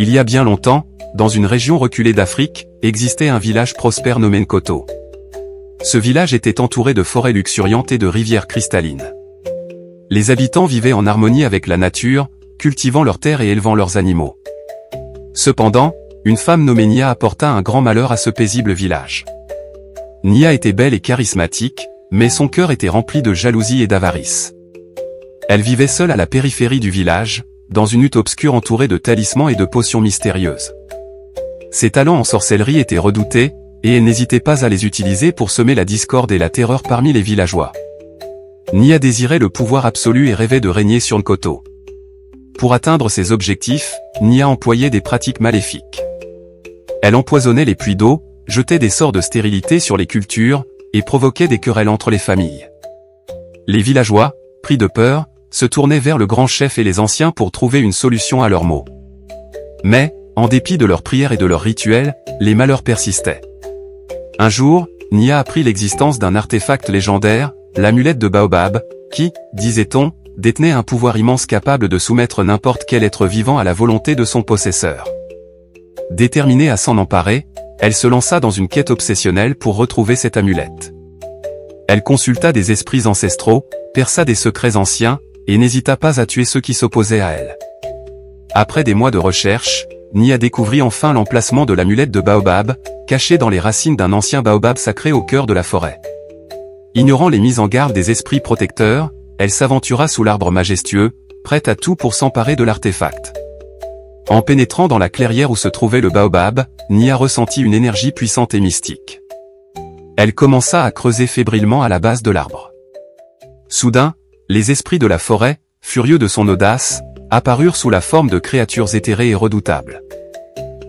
Il y a bien longtemps, dans une région reculée d'Afrique, existait un village prospère nommé Nkoto. Ce village était entouré de forêts luxuriantes et de rivières cristallines. Les habitants vivaient en harmonie avec la nature, cultivant leurs terres et élevant leurs animaux. Cependant, une femme nommée Nia apporta un grand malheur à ce paisible village. Nia était belle et charismatique, mais son cœur était rempli de jalousie et d'avarice. Elle vivait seule à la périphérie du village, dans une hutte obscure entourée de talismans et de potions mystérieuses. Ses talents en sorcellerie étaient redoutés, et elle n'hésitait pas à les utiliser pour semer la discorde et la terreur parmi les villageois. Nia désirait le pouvoir absolu et rêvait de régner sur Nkoto. Pour atteindre ses objectifs, Nia employait des pratiques maléfiques. Elle empoisonnait les puits d'eau, jetait des sorts de stérilité sur les cultures, et provoquait des querelles entre les familles. Les villageois, pris de peur, se tournaient vers le grand chef et les anciens pour trouver une solution à leurs maux. Mais, en dépit de leurs prières et de leurs rituels, les malheurs persistaient. Un jour, Nia apprit l'existence d'un artefact légendaire, l'amulette de Baobab, qui, disait-on, détenait un pouvoir immense capable de soumettre n'importe quel être vivant à la volonté de son possesseur. Déterminée à s'en emparer, elle se lança dans une quête obsessionnelle pour retrouver cette amulette. Elle consulta des esprits ancestraux, perça des secrets anciens, et n'hésita pas à tuer ceux qui s'opposaient à elle. Après des mois de recherche, Nia découvrit enfin l'emplacement de l'amulette de Baobab, cachée dans les racines d'un ancien baobab sacré au cœur de la forêt. Ignorant les mises en garde des esprits protecteurs, elle s'aventura sous l'arbre majestueux, prête à tout pour s'emparer de l'artefact. En pénétrant dans la clairière où se trouvait le baobab, Nia ressentit une énergie puissante et mystique. Elle commença à creuser fébrilement à la base de l'arbre. Soudain, les esprits de la forêt, furieux de son audace, apparurent sous la forme de créatures éthérées et redoutables.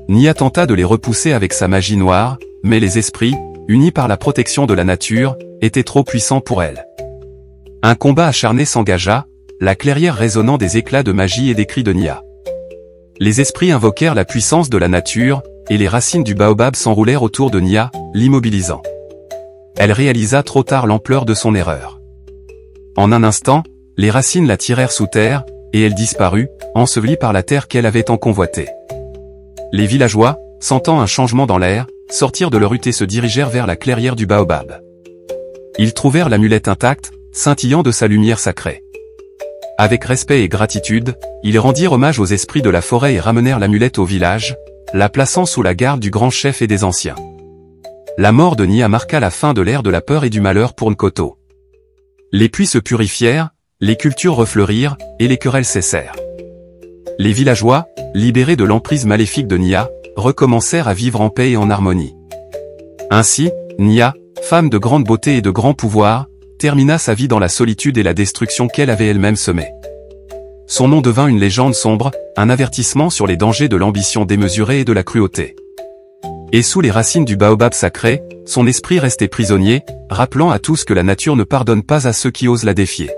Nia tenta de les repousser avec sa magie noire, mais les esprits, unis par la protection de la nature, étaient trop puissants pour elle. Un combat acharné s'engagea, la clairière résonnant des éclats de magie et des cris de Nia. Les esprits invoquèrent la puissance de la nature, et les racines du baobab s'enroulèrent autour de Nia, l'immobilisant. Elle réalisa trop tard l'ampleur de son erreur. En un instant, les racines la tirèrent sous terre, et elle disparut, ensevelie par la terre qu'elle avait tant convoitée. Les villageois, sentant un changement dans l'air, sortirent de leur hutte et se dirigèrent vers la clairière du baobab. Ils trouvèrent l'amulette intacte, scintillant de sa lumière sacrée. Avec respect et gratitude, ils rendirent hommage aux esprits de la forêt et ramenèrent l'amulette au village, la plaçant sous la garde du grand chef et des anciens. La mort de Nia marqua la fin de l'ère de la peur et du malheur pour Nkoto. Les puits se purifièrent, les cultures refleurirent, et les querelles cessèrent. Les villageois, libérés de l'emprise maléfique de Nia, recommencèrent à vivre en paix et en harmonie. Ainsi, Nia, femme de grande beauté et de grand pouvoir, termina sa vie dans la solitude et la destruction qu'elle avait elle-même semée. Son nom devint une légende sombre, un avertissement sur les dangers de l'ambition démesurée et de la cruauté. Et sous les racines du baobab sacré, son esprit restait prisonnier, rappelant à tous que la nature ne pardonne pas à ceux qui osent la défier.